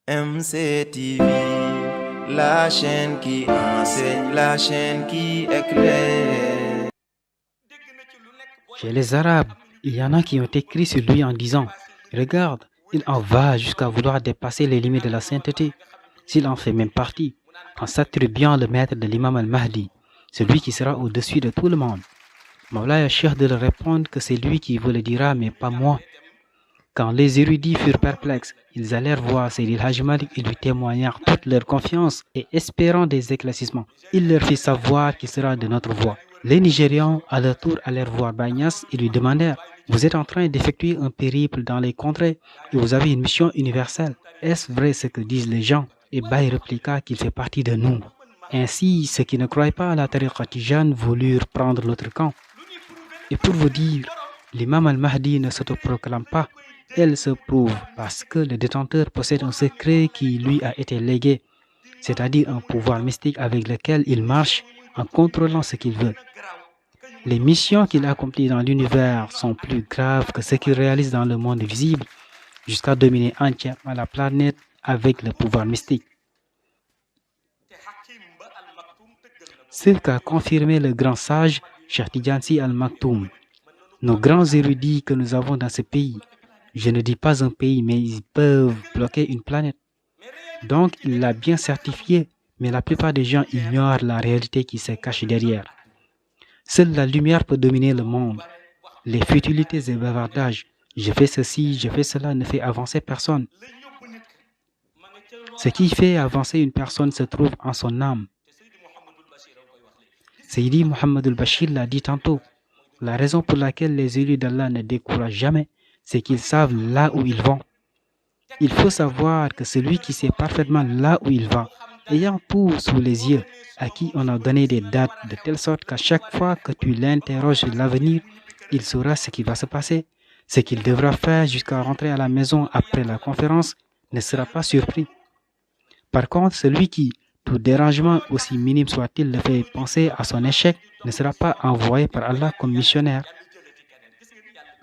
MCTV, la chaîne qui enseigne, la chaîne qui éclaire. Chez les Arabes, il y en a qui ont écrit sur lui en disant « Regarde, il en va jusqu'à vouloir dépasser les limites de la sainteté, s'il en fait même partie, en s'attribuant le maître de l'imam al-Mahdi, celui qui sera au-dessus de tout le monde. » Mawlaya Cheikh de leur répondre que c'est lui qui vous le dira, mais pas moi. Quand les érudits furent perplexes, ils allèrent voir Seydi El Hadji Malick et lui témoignèrent toute leur confiance et espérant des éclaircissements. Il leur fit savoir qu'il sera de notre voie. Les Nigérians, à leur tour, allèrent voir Baye Niass et lui demandèrent « Vous êtes en train d'effectuer un périple dans les contrées et vous avez une mission universelle. Est-ce vrai ce que disent les gens ?» Et Baye répliqua qu'il fait partie de nous. Ainsi, ceux qui ne croyaient pas à la tariqa tijane voulurent prendre l'autre camp. Et pour vous dire, l'imam al-Mahdi ne s'autoproclame pas. Elle se prouve parce que le détenteur possède un secret qui lui a été légué, c'est-à-dire un pouvoir mystique avec lequel il marche en contrôlant ce qu'il veut. Les missions qu'il accomplit dans l'univers sont plus graves que ce qu'il réalise dans le monde visible, jusqu'à dominer entièrement la planète avec le pouvoir mystique. Ce qu'a confirmé le grand sage Cheikh Tidiane Sy Al Maktoum. Nos grands érudits que nous avons dans ce pays, je ne dis pas un pays, mais ils peuvent bloquer une planète. Donc, il l'a bien certifié, mais la plupart des gens ignorent la réalité qui se cache derrière. Seule la lumière peut dominer le monde. Les futilités et bavardages, je fais ceci, je fais cela, ne fait avancer personne. Ce qui fait avancer une personne se trouve en son âme. Seydi Mohamed al-Bashir l'a dit tantôt. La raison pour laquelle les élus d'Allah ne découragent jamais, c'est qu'ils savent là où ils vont. Il faut savoir que celui qui sait parfaitement là où il va, ayant tout sous les yeux, à qui on a donné des dates de telle sorte qu'à chaque fois que tu l'interroges sur l'avenir, il saura ce qui va se passer. Ce qu'il devra faire jusqu'à rentrer à la maison après la conférence ne sera pas surpris. Par contre, celui qui, tout dérangement aussi minime soit-il, le fait penser à son échec, ne sera pas envoyé par Allah comme missionnaire.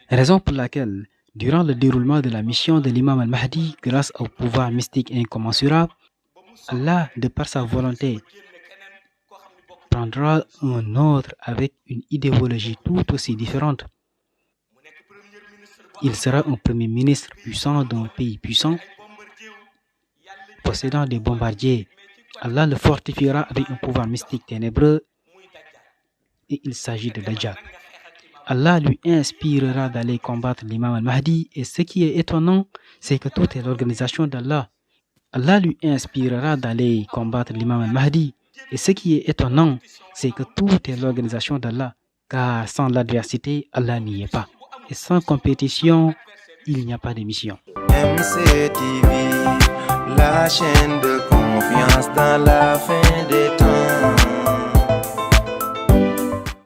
Raison pour laquelle, durant le déroulement de la mission de l'imam al-Mahdi, grâce au pouvoir mystique incommensurable, Allah, de par sa volonté, prendra un autre avec une idéologie tout aussi différente. Il sera un premier ministre puissant d'un pays puissant, possédant des bombardiers. Allah le fortifiera avec un pouvoir mystique ténébreux et il s'agit de Dajjal. Allah lui inspirera d'aller combattre l'imam al-Mahdi et ce qui est étonnant, c'est que tout est l'organisation d'Allah. Allah lui inspirera d'aller combattre l'imam al-Mahdi et ce qui est étonnant, c'est que tout est l'organisation d'Allah, car sans l'adversité, Allah n'y est pas. Et sans compétition, il n'y a pas de mission. MCTV, la chaîne de confiance dans la fin des temps.